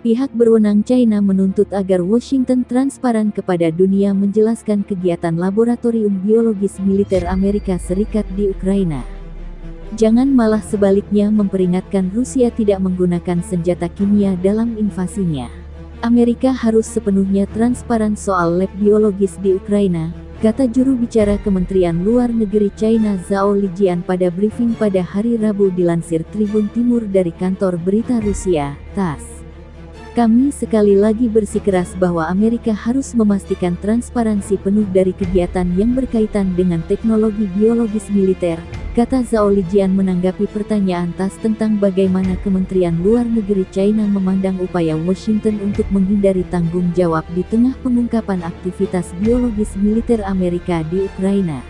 Pihak berwenang China menuntut agar Washington transparan kepada dunia menjelaskan kegiatan laboratorium biologis militer Amerika Serikat di Ukraina. Jangan malah sebaliknya memperingatkan Rusia tidak menggunakan senjata kimia dalam invasinya. Amerika harus sepenuhnya transparan soal lab biologis di Ukraina, kata juru bicara Kementerian Luar Negeri China Zhao Lijian pada briefing pada hari Rabu dilansir Tribun Timur dari kantor berita Rusia, TASS. Kami sekali lagi bersikeras bahwa Amerika harus memastikan transparansi penuh dari kegiatan yang berkaitan dengan teknologi biologis militer, kata Zhao Lijian menanggapi pertanyaan TASS tentang bagaimana Kementerian Luar Negeri China memandang upaya Washington untuk menghindari tanggung jawab di tengah pengungkapan aktivitas biologis militer Amerika di Ukraina.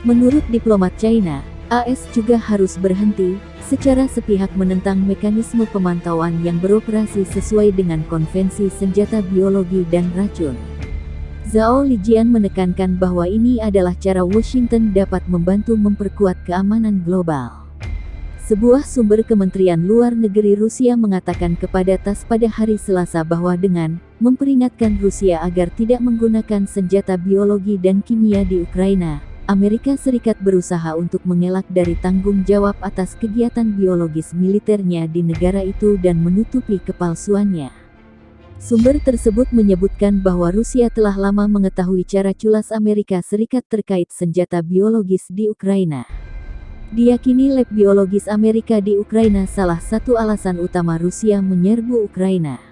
Menurut diplomat China, AS juga harus berhenti secara sepihak menentang mekanisme pemantauan yang beroperasi sesuai dengan konvensi senjata biologi dan racun. Zhao Lijian menekankan bahwa ini adalah cara Washington dapat membantu memperkuat keamanan global. Sebuah sumber Kementerian Luar Negeri Rusia mengatakan kepada TASS pada hari Selasa bahwa dengan memperingatkan Rusia agar tidak menggunakan senjata biologi dan kimia di Ukraina, Amerika Serikat berusaha untuk mengelak dari tanggung jawab atas kegiatan biologis militernya di negara itu dan menutupi kepalsuannya. Sumber tersebut menyebutkan bahwa Rusia telah lama mengetahui cara culas Amerika Serikat terkait senjata biologis di Ukraina. Diyakini lab biologis Amerika di Ukraina salah satu alasan utama Rusia menyerbu Ukraina.